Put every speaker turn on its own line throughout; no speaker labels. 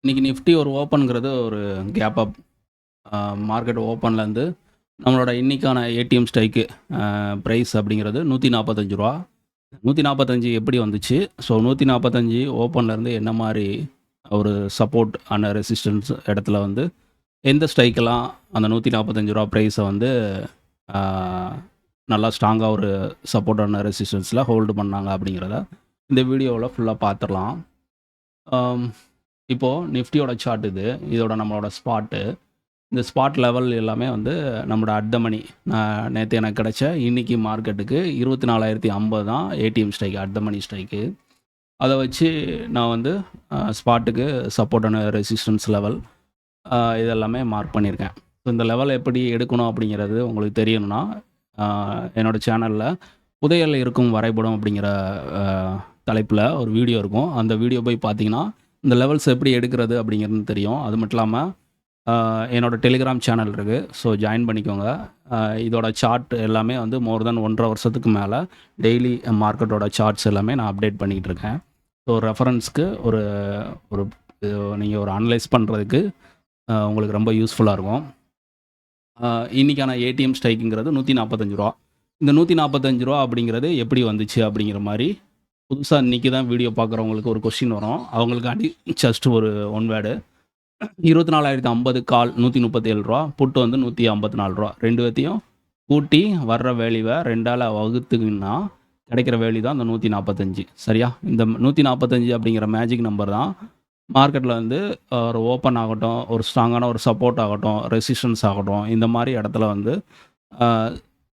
இன்னைக்கு நிஃப்டி ஒரு ஓப்பன்ங்கிறது ஒரு கேப் அப். மார்க்கெட் ஓப்பன்லேருந்து நம்மளோட இன்னைக்கான ஏடிஎம் ஸ்ட்ரைக்கு ப்ரைஸ் அப்படிங்கிறது ரூ. 145. 145 எப்படி வந்துச்சு? ஸோ 145 ஓப்பன்லேருந்து என்ன மாதிரி ஒரு சப்போர்ட் அண்ட் ரெசிஸ்டன்ஸ் இடத்துல வந்து எந்த ஸ்ட்ரைக்கெல்லாம் அந்த ரூ. 145 ப்ரைஸை வந்து ஆஹ், நல்லா ஸ்ட்ராங்காக ஒரு சப்போர்ட் அண்ட் ரெசிஸ்டன்ஸில் ஹோல்டு பண்ணாங்க அப்படிங்கிறத இந்த வீடியோவில் ஃபுல்லாக பார்த்துடலாம். இப்போது நிஃப்டியோட சார்ட் இதோட நம்மளோட ஸ்பாட்டு. இந்த ஸ்பாட் லெவல் எல்லாமே வந்து நம்மளோட அட் த மணி நேற்று எனக்கு கிடைச்ச இன்னைக்கு மார்க்கெட்டுக்கு 24,050 தான் ATM strike, at the money strike. அதை வச்சு நான் வந்து ஸ்பாட்டுக்கு சப்போர்ட் அண்ட் ரெசிஸ்டன்ஸ் லெவல் இதெல்லாமே மார்க் பண்ணியிருக்கேன். ஸோ இந்த லெவல் எப்படி எடுக்கணும் அப்படிங்கிறது உங்களுக்கு தெரியணும்னா என்னோடய சேனலில் புதையல் இருக்கும் வரைபடம் அப்படிங்கிற தலைப்பில் ஒரு வீடியோ இருக்கும். அந்த வீடியோ போய் பார்த்தீங்கன்னா இந்த லெவல்ஸ் எப்படி எடுக்கிறது அப்படிங்கிறது தெரியும். அது மட்டும் இல்லாமல் என்னோடய டெலிகிராம் சேனல் இருக்குது, ஸோ ஜாயின் பண்ணிக்கோங்க. இதோட சார்ட் எல்லாமே வந்து மோர் தென் 1.5 வருஷத்துக்கு மேலே டெய்லி மார்க்கெட்டோட சார்ட்ஸ் எல்லாமே நான் அப்டேட் பண்ணிக்கிட்டு இருக்கேன். ஸோ ரெஃபரன்ஸ்க்கு ஒரு ஒரு நீங்கள் ஒரு அனலைஸ் பண்ணுறதுக்கு உங்களுக்கு ரொம்ப யூஸ்ஃபுல்லாக இருக்கும். இன்றைக்கான ஏடிஎம் ஸ்ட்ரைக்குங்கிறது ரூ. 145. இந்த ரூ. 145 அப்படிங்கிறது எப்படி வந்துச்சு அப்படிங்கிற மாதிரி புதுசாக இன்றைக்கி தான் வீடியோ பார்க்குறவங்களுக்கு ஒரு கொஸ்டின் வரும். அவங்களுக்காண்டி ஜஸ்ட் ஒரு ஒன் வேர்டு. 24,050 கால் ரூ. 137, புட்டு வந்து ரூ. 154. ரெண்டு பேர்த்தையும் கூட்டி வர்ற வேல்யூவை 2ஆல் வகுத்துக்குன்னா கிடைக்கிற வேல்யூ தான் அந்த 145. சரியா? இந்த 145 அப்படிங்கிற மேஜிக் நம்பர் தான் மார்க்கெட்டில் வந்து ஒரு ஓப்பன் ஆகட்டும், ஒரு ஸ்ட்ராங்கான ஒரு சப்போர்ட் ஆகட்டும், ரெசிஸ்டன்ஸ் ஆகட்டும், இந்த மாதிரி இடத்துல வந்து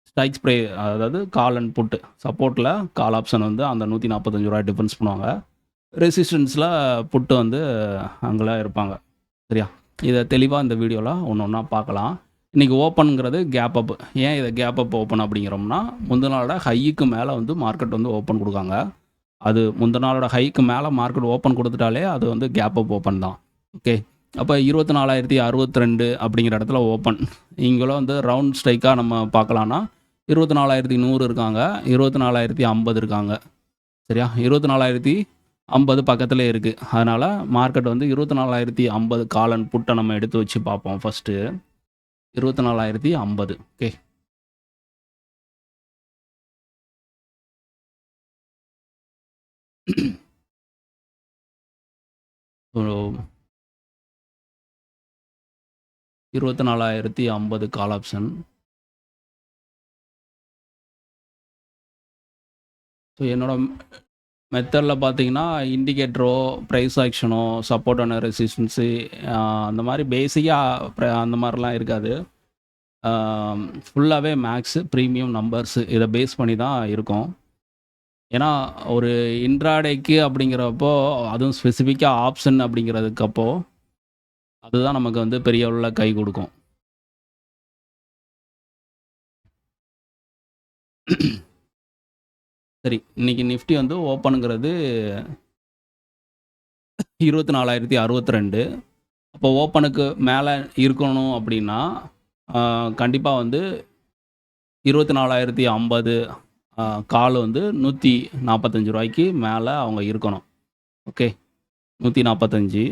ஸ்ட்ரைக் ஸ்ப்ரே, அதாவது call and puttu. சப்போர்ட்டில் call option வந்து அந்த ரூ. 145 டிஃபரன்ஸ் பண்ணுவாங்க. ரெசிஸ்டன்ஸில் புட்டு வந்து அங்கெல்லாம் இருப்பாங்க. சரியா? இதை தெளிவாக இந்த வீடியோவில் ஒன்று ஒன்றா பார்க்கலாம். இன்றைக்கி ஓப்பனுங்கிறது கேப் அப். ஏன் இதை கேப் அப் ஓப்பன் அப்படிங்கிறோம்னா, முந்தின நாளோட ஹைக்கு மேலே வந்து மார்க்கெட் வந்து ஓப்பன் கொடுக்காங்க. அது முந்தின நாளோட ஹைக்கு மேலே மார்க்கெட் ஓப்பன் கொடுத்துட்டாலே அது வந்து கேப் அப் ஓப்பன் தான். ஓகே, அப்போ 24,062 அப்படிங்கிற இடத்துல ஓப்பன். இங்கெல்லாம் வந்து ரவுண்ட் ஸ்ட்ரைக்காக நம்ம பார்க்கலான்னா 24,100 இருக்காங்க, 24,050 இருக்காங்க. சரியா? 24,050 பக்கத்தில் இருக்குது. அதனால் மார்க்கெட் வந்து 24,050 காலன் புட்டை நம்ம எடுத்து வச்சு பார்ப்போம். First 24,050. Okay, so 24,050 call option. So என்னோட மெத்தடில் பார்த்தீங்கன்னா இண்டிகேட்டரோ, ப்ரைஸ் ஆக்ஷனோ, சப்போர்ட் அண்ட் ரெசிஸ்டன்ஸு அந்த மாதிரி பேசிக்காக அந்த மாதிரிலாம் இருக்காது. ஃபுல்லாகவே மேக்ஸு, ப்ரீமியம் நம்பர்ஸு இதை பேஸ் பண்ணி தான் இருக்கும். ஏன்னா ஒரு இன்ட்ராடேக்கு அப்படிங்கிறப்போ, அதுவும் ஸ்பெசிஃபிக்காக ஆப்ஷன் அப்படிங்கிறதுக்கப்போ அதுதான் நமக்கு வந்து பெரிய அளவில் கை கொடுக்கும். சரி, இன்றைக்கி நிஃப்டி வந்து ஓப்பனுங்கிறது 24,062. அப்போ ஓப்பனுக்கு மேலே இருக்கணும் அப்படின்னா கண்டிப்பாக வந்து 24,050 கால் வந்து ரூ. 145 மேலே அவங்க இருக்கணும். ஓகே, 145.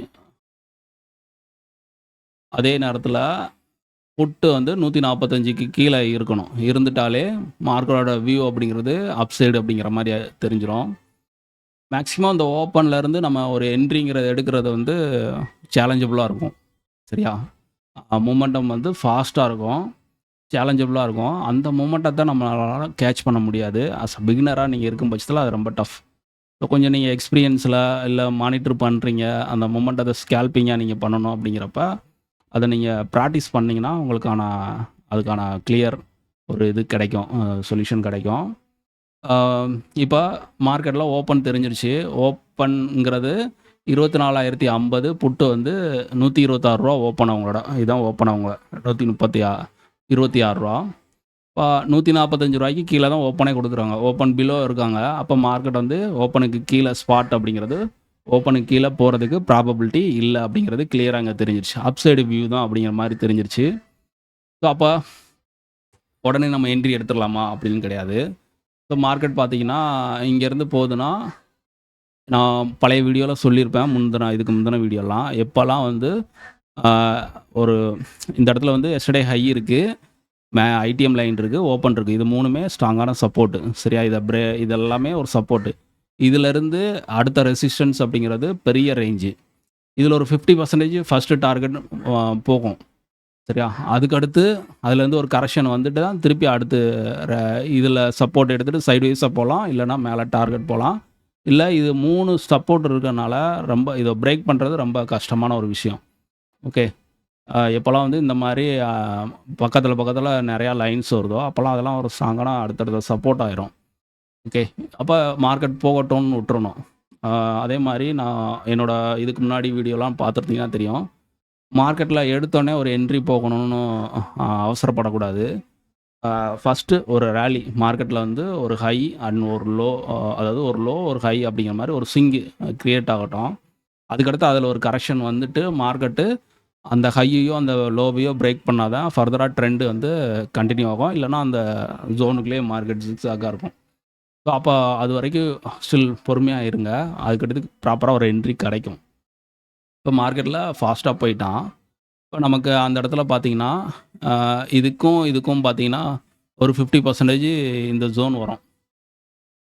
அதே நேரத்தில் புட்டு வந்து 145க்கு கீழே இருக்கணும். இருந்துட்டாலே மார்க்கெட்டோட வியூ அப்படிங்கிறது அப்சைடு அப்படிங்கிற மாதிரி தெரிஞ்சிடும். மேக்ஸிமம் இந்த ஓப்பன்லேருந்து நம்ம ஒரு என்ட்ரிங்கிறத எடுக்கிறது வந்து சேலஞ்சபுளாக இருக்கும். சரியா? மூமெண்டம் வந்து ஃபாஸ்ட்டாக இருக்கும், சேலஞ்சபுளாக இருக்கும். அந்த மூமெண்டத்தை நம்மளால் கேட்ச் பண்ண முடியாது. அஸ் அ பிகினராக நீங்கள் இருக்கும் பட்சத்தில் அது ரொம்ப டஃப். ஸோ கொஞ்சம் நீங்கள் எக்ஸ்பீரியன்ஸில் இல்லை மானிட்டர் பண்ணுறீங்க, அந்த மூமெண்டத்தை ஸ்கேல்பிங்காக நீங்கள் பண்ணணும் அப்படிங்கிறப்ப அதை நீங்கள் ப்ராக்டிஸ் பண்ணிங்கன்னா உங்களுக்கான அதுக்கான கிளியர் ஒரு இது கிடைக்கும், சொல்யூஷன் கிடைக்கும். இப்போ மார்க்கெட்டில் ஓப்பன் தெரிஞ்சிருச்சு. ஓப்பனுங்கிறது 24,050, புட்டு வந்து ரூ. 126 ஓப்பன் அவங்களோட. இதுதான் ஓப்பன் அவங்க 126 ரூபா. இப்போ ரூ. 145 கீழே தான் ஓப்பனே கொடுக்குறாங்க. ஓப்பன் பிலோ இருக்காங்க. அப்போ மார்க்கெட் வந்து ஓப்பனுக்கு கீழே ஸ்பாட் அப்படிங்கிறது ஓப்பனுக்கு கீழே போகிறதுக்கு ப்ராபபிலிட்டி இல்லை அப்படிங்கிறது கிளியராக அங்கே தெரிஞ்சிருச்சு. அப்சைடு வியூ தான் அப்படிங்கிற மாதிரி தெரிஞ்சிருச்சு. ஸோ அப்போ உடனே நம்ம என்ட்ரி எடுத்துடலாமா அப்படின்னு கிடையாது. ஸோ மார்க்கெட் பார்த்தீங்கன்னா இங்கேருந்து போகுதுன்னா நான் பழைய வீடியோவில் சொல்லியிருப்பேன், இதுக்கு முந்தின வீடியோலாம் எப்போல்லாம் வந்து ஒரு இந்த இடத்துல வந்து எஸ்டர்டே ஹை இருக்குது, ஐடிஎம் லைன் இருக்குது, ஓப்பன் இருக்குது, இது மூணுமே ஸ்ட்ராங்கான சப்போர்ட்டு. சரியா? இதெல்லாமே ஒரு சப்போர்ட்டு. இதிலேருந்து அடுத்த ரெசிஸ்டன்ஸ் அப்படிங்கிறது பெரிய ரேஞ்சு. இதில் ஒரு 50% ஃபஸ்ட்டு டார்கெட் போகும். சரியா? அதுக்கடுத்து அதுலேருந்து ஒரு கரெக்ஷன் வந்துட்டு தான் திருப்பி அடுத்து இதில் சப்போர்ட் எடுத்துகிட்டு சைட்வேஸாக போகலாம், இல்லைனா மேலே டார்கெட் போகலாம். இல்லை இது 3 சப்போர்ட் இருக்கிறனால ரொம்ப இதை பிரேக் பண்ணுறது ரொம்ப கஷ்டமான ஒரு விஷயம். ஓகே. எப்போல்லாம் வந்து இந்த மாதிரி பக்கத்தில் நிறையா லைன்ஸ் வருதோ அப்போல்லாம் அதெல்லாம் ஒரு ஸ்ட்ராங்கான அடுத்தடுத்த சப்போர்ட் ஆயிரும். ஓகே. அப்போ மார்க்கெட் போகட்டும்னு விட்டுறணும். அதே மாதிரி நான் இதுக்கு முன்னாடி வீடியோலாம் பார்த்துருந்தீங்கன்னா தெரியும். மார்க்கெட்டில் எடுத்தோடனே ஒரு என்ட்ரி போகணும்னு அவசரப்படக்கூடாது. ஃபஸ்ட்டு ஒரு ரேலி மார்க்கெட்டில் வந்து ஒரு ஹை அண்ட் ஒரு லோ, அதாவது ஒரு லோ ஒரு ஹை அப்படிங்கிற மாதிரி ஒரு ஸ்விங்கு க்ரியேட் ஆகட்டும். அதுக்கடுத்து அதில் ஒரு கரெக்ஷன் வந்துட்டு மார்க்கெட்டு அந்த ஹையையோ அந்த லோவையோ பிரேக் பண்ணால் தான் ஃபர்தராக ட்ரெண்டு வந்து கண்டினியூ ஆகும். இல்லைனா அந்த ஜோனுக்குள்ளேயே மார்க்கெட் ஜிக்ஸாக்காக இருக்கும். ஸோ அப்போ அது வரைக்கும் ஸ்டில் பொறுமையாக இருங்க. அதுக்கடுத்து ப்ராப்பராக ஒரு என்ட்ரி கிடைக்கும். இப்போ மார்க்கெட்டில் ஃபாஸ்ட்டாக போயிட்டான். இப்போ நமக்கு அந்த இடத்துல பார்த்தீங்கன்னா இதுக்கும் பார்த்தீங்கன்னா ஒரு 50% இந்த ஜோன் வரும்.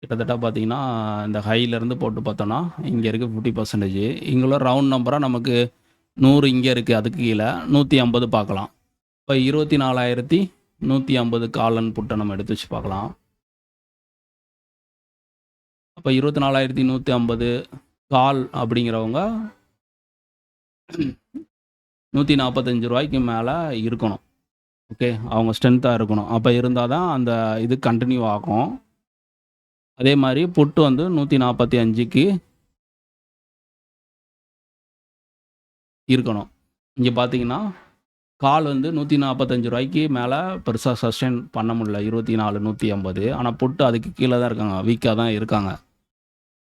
கிட்டத்தட்ட பார்த்தீங்கன்னா இந்த ஹையிலேருந்து போட்டு பார்த்தோன்னா இங்கே இருக்குது 50%. இங்குள்ள ரவுண்ட் நம்பராக நமக்கு 100 இங்கே இருக்குது, அதுக்கு கீழே 150 பார்க்கலாம். இப்போ 24,150 காலன் புட்டை நம்ம எடுத்து வச்சு பார்க்கலாம். அப்போ 24,150 கால் அப்படிங்கிறவங்க ₹145 மேலே இருக்கணும். ஓகே. அவங்க ஸ்ட்ரென்த்தாக இருக்கணும். அப்போ இருந்தால் தான் அந்த இது கண்டினியூ ஆகும். அதே மாதிரி புட்டு வந்து 145க்கு இருக்கணும். இங்கே பார்த்தீங்கன்னா கால் வந்து ₹145 மேலே பெருசாக சஸ்டெயின் பண்ண முடியல. 24,150. ஆனால் புட்டு அதுக்கு கீழே தான் இருக்காங்க, வீக்காக தான் இருக்காங்க.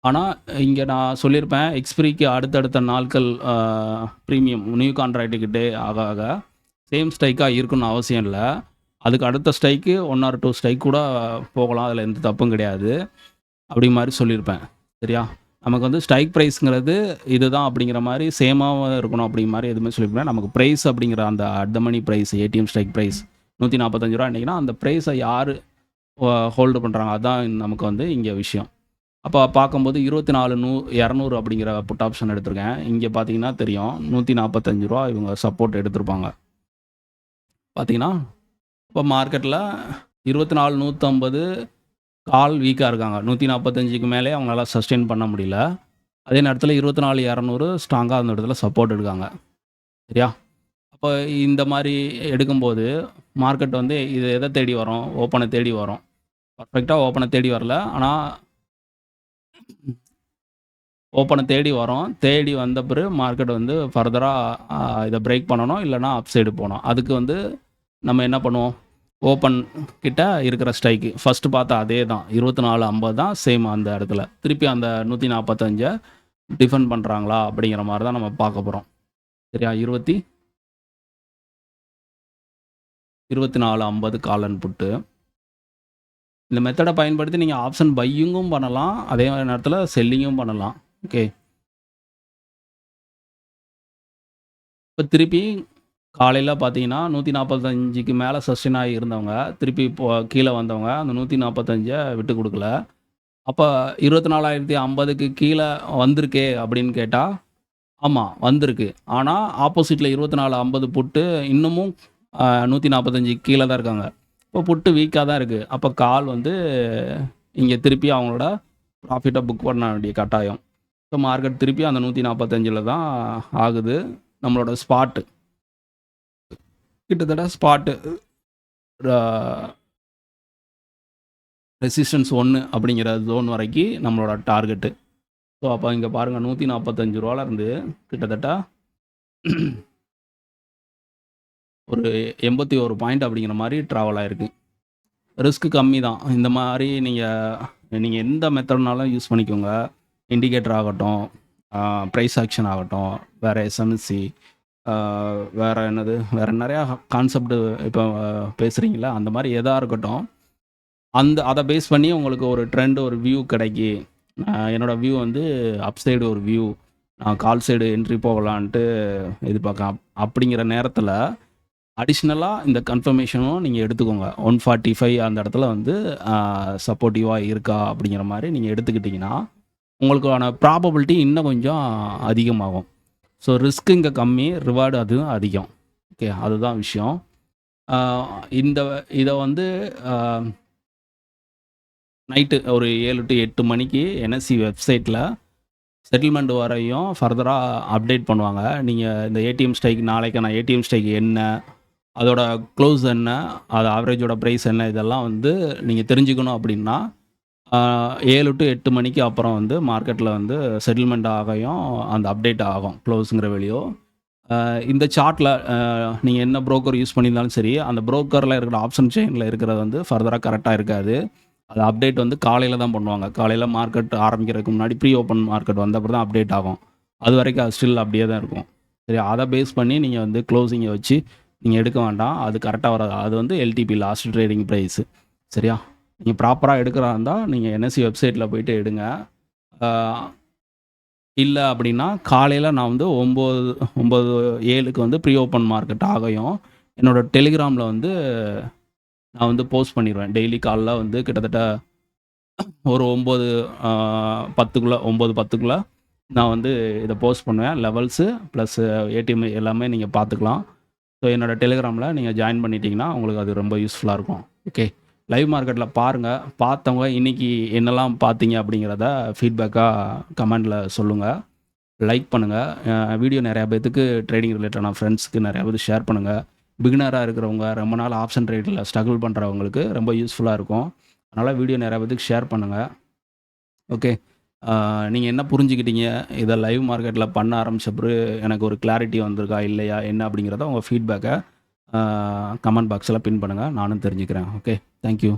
ஆனால் இங்கே நான் சொல்லியிருப்பேன், எக்ஸ்பிரிக்கு அடுத்தடுத்த நாட்கள் ப்ரீமியம் நியூ கான்ட்ராக்டுக்கிட்டே ஆக சேம் ஸ்ட்ரைக்காக இருக்குன்னு அவசியம் இல்லை. அதுக்கு அடுத்த ஸ்ட்ரைக்கு 1 or 2 ஸ்ட்ரைக் கூட போகலாம், அதில் எந்த தப்பும் கிடையாது அப்படி மாதிரி சொல்லியிருப்பேன். சரியா? நமக்கு வந்து ஸ்ட்ரைக் ப்ரைஸுங்கிறது இதுதான் அப்படிங்கிற மாதிரி சேமாக இருக்கணும் அப்படிங்கிற மாதிரி எதுவுமே சொல்லியிருப்பேன். நமக்கு ப்ரைஸ் அப்படிங்கிற அந்த at the money price, ATM strike price ₹145 இன்றைக்கினா அந்த ப்ரைஸை யார் ஹோல்டு பண்ணுறாங்க அதுதான் நமக்கு வந்து இங்கே விஷயம். அப்போ பார்க்கும்போது 24,200 அப்படிங்கிற புட் ஆப்ஷன் எடுத்திருக்கேன். இங்கே பார்த்தீங்கன்னா தெரியும் ₹145 இவங்க சப்போர்ட் எடுத்திருப்பாங்க. பார்த்தீங்கன்னா இப்போ மார்க்கெட்டில் 24,150 கால் வீக்காக இருக்காங்க. 145க்கு மேலே அவங்களால சஸ்டெயின் பண்ண முடியல. அதே நேரத்தில் 24,200 ஸ்ட்ராங்காக அந்த இடத்துல சப்போர்ட் எடுக்காங்க. சரியா? அப்போ இந்த மாதிரி எடுக்கும்போது மார்க்கெட் வந்து இது எதை தேடி வரும்? ஓப்பனை தேடி வரும். பர்ஃபெக்டாக ஓப்பனை தேடி வரல, ஆனால் ஓப்பனை தேடி வரும். தேடி வந்த பிறகு மார்க்கெட் வந்து ஃபர்தராக இதை பிரேக் பண்ணணும், இல்லைனா அப் சைடு போகணும். அதுக்கு வந்து நம்ம என்ன பண்ணுவோம்? ஓப்பன் கிட்ட இருக்கிற ஸ்ட்ரைக்கு ஃபஸ்ட்டு பார்த்தா அதே தான் 24,50 தான் சேம். அந்த இடத்துல திருப்பி அந்த 145 டிஃபெண்ட் பண்ணுறாங்களா அப்படிங்கிற மாதிரி தான் நம்ம பார்க்க போகிறோம். சரியா? 24,50 காலன் புட்டு. இந்த மெத்தடை பயன்படுத்தி நீங்கள் ஆப்ஷன் பையிங்கும் பண்ணலாம், அதே நேரத்தில் செல்லிங்கும் பண்ணலாம். ஓகே. இப்போ திருப்பி காலையில் பார்த்தீங்கன்னா 145க்கு மேலே சஸ்டெயின் ஆகி இருந்தவங்க திருப்பி கீழே வந்தவங்க அந்த 145 விட்டு கொடுக்கல. அப்போ 24,050க்கு கீழே வந்திருக்கே அப்படின்னு கேட்டால் ஆமாம் வந்திருக்கு. ஆனால் ஆப்போசிட்டில் 24,50 புட்டு இன்னமும் 145 கீழே தான் இருக்காங்க. இப்போ புட்டு வீக்காக தான் இருக்குது. அப்போ கால் வந்து இங்கே திருப்பி அவங்களோட ப்ராஃபிட்டை புக் பண்ண வேண்டிய கட்டாயம். ஸோ மார்க்கெட் திருப்பி அந்த 145 தான் ஆகுது. நம்மளோட ஸ்பாட்டு கிட்டத்தட்ட ஸ்பாட்டு ரெசிஸ்டன்ஸ் 1 அப்படிங்கிற ஜோன் வரைக்கும் நம்மளோட டார்கெட்டு. ஸோ அப்போ இங்கே பாருங்கள் ₹145 கிட்டத்தட்ட ஒரு 81 பாயிண்ட் அப்படிங்கிற மாதிரி ட்ராவல் ஆகிருக்கு. ரிஸ்க் கம்மி தான். இந்த மாதிரி நீங்கள் எந்த மெத்தட்னாலும் யூஸ் பண்ணிக்கோங்க. இண்டிகேட்டர் ஆகட்டும், ப்ரைஸ் ஆக்ஷன் ஆகட்டும், வேறு எஸ்எம்சி, வேறு என்னது வேறு நிறையா கான்செப்ட் இப்போ பேசுகிறீங்களா, அந்த மாதிரி எதாக இருக்கட்டும், அதை பேஸ் பண்ணி உங்களுக்கு ஒரு ட்ரெண்ட் ஒரு வியூ கிடைக்கி என்னோடய வியூ வந்து அப் சைடு ஒரு வியூ, நான் கால் சைடு என்ட்ரி போகலான்ட்டு எதிர்பார்க்கேன். அப்படிங்கிற நேரத்தில் அடிஷ்னலாக இந்த கன்ஃபர்மேஷனும் நீங்கள் எடுத்துக்கோங்க. 145 அந்த இடத்துல வந்து சப்போர்ட்டிவாக இருக்கா அப்படிங்கிற மாதிரி நீங்கள் எடுத்துக்கிட்டிங்கன்னா உங்களுக்கான ப்ராபபிலிட்டி இன்னும் கொஞ்சம் அதிகமாகும். ஸோ ரிஸ்க் இங்கே கம்மி, ரிவார்டு அதுவும் அதிகம். ஓகே, அதுதான் விஷயம். இந்த இதை வந்து நைட்டு ஒரு 7 to 8 மணிக்கு என்எஸ்சி வெப்சைட்டில் செட்டில்மெண்ட் வரையும் ஃபர்தராக அப்டேட் பண்ணுவாங்க. நீங்கள் இந்த ஏடிஎம் ஸ்ட்ரைக் நாளைக்கான ஏடிஎம் ஸ்ட்ரைக் என்ன, அதோட க்ளோஸ் என்ன, அது ஆவரேஜோட ப்ரைஸ் என்ன, இதெல்லாம் வந்து நீங்கள் தெரிஞ்சுக்கணும் அப்படின்னா 7 to 8 மணிக்கு அப்புறம் வந்து மார்க்கெட்டில் வந்து செட்டில்மெண்ட் ஆகையும் அந்த அப்டேட் ஆகும் க்ளோஸுங்கிற வெளியோ. இந்த சார்ட்டில் நீங்கள் என்ன ப்ரோக்கர் யூஸ் பண்ணியிருந்தாலும் சரி, அந்த ப்ரோக்கரில் இருக்கிற ஆப்ஷன் செயினில் இருக்கிறது வந்து ஃபர்தராக கரெக்டாக இருக்காது. அது அப்டேட் வந்து காலையில் தான் பண்ணுவாங்க. காலையில் மார்க்கெட் ஆரம்பிக்கிறதுக்கு முன்னாடி ப்ரீ ஓப்பன் மார்க்கெட் வந்த அப்புறம் தான் அப்டேட் ஆகும். அது வரைக்கும் அது ஸ்டில் அப்படியே தான் இருக்கும். சரி, அதை பேஸ் பண்ணி நீங்கள் வந்து க்ளோசிங்கை வச்சு நீங்கள் எடுக்க வேண்டாம். அது கரெக்டாக வராது. அது வந்து எல்டிபி லாஸ்ட் ட்ரேடிங் ப்ரைஸு. சரியா? நீங்கள் ப்ராப்பராக எடுக்கிறதா இருந்தால் நீங்கள் என்எஸ்சி வெப்சைட்டில் போய்ட்டு எடுங்க. இல்லை அப்படின்னா காலையில் நான் வந்து 9:07க்கு வந்து ப்ரீ ஓப்பன் மார்க்கெட் ஆகையும் என்னோடய டெலிகிராமில் வந்து நான் வந்து போஸ்ட் பண்ணிடுவேன். டெய்லி காலைல வந்து கிட்டத்தட்ட ஒரு 9:10க்குள்ளே நான் வந்து இதை போஸ்ட் பண்ணுவேன். லெவல்ஸு ப்ளஸ் ஏடிஎம் எல்லாமே நீங்கள் பார்த்துக்கலாம். ஸோ என்னோடய டெலிகிராமில் நீங்கள் ஜாயின் பண்ணிட்டீங்கன்னா உங்களுக்கு அது ரொம்ப யூஸ்ஃபுல்லாக இருக்கும். ஓகே, லைவ் மார்க்கெட்டில் பாருங்கள். பார்த்தவங்க இன்றைக்கி என்னெல்லாம் பார்த்தீங்க அப்படிங்கிறத ஃபீட்பேக்காக கமெண்டில் சொல்லுங்கள். லைக் பண்ணுங்கள். வீடியோ நிறையா பேத்துக்கு ட்ரேடிங் ரிலேட்டடான ஃப்ரெண்ட்ஸுக்கு நிறையா பேர் ஷேர் பண்ணுங்கள். பிகினராக இருக்கிறவங்க, ரொம்ப நாள் ஆப்ஷன் ட்ரேடில் ஸ்ட்ரகிள் பண்ணுறவங்களுக்கு ரொம்ப யூஸ்ஃபுல்லாக இருக்கும். அதனால் வீடியோ நிறையா பேத்துக்கு ஷேர் பண்ணுங்கள். ஓகே, நீங்கள் என்ன புரிஞ்சுக்கிட்டீங்க, இதை லைவ் மார்க்கெட்டில் பண்ண ஆரம்பித்த பிறகு எனக்கு ஒரு கிளாரிட்டி வந்திருக்கா இல்லையா என்ன அப்படிங்கிறத உங்கள் ஃபீட்பேக்கை கமெண்ட் பாக்ஸில் பின் பண்ணுங்கள். நானும் தெரிஞ்சுக்கிறேன். Okay, thank you.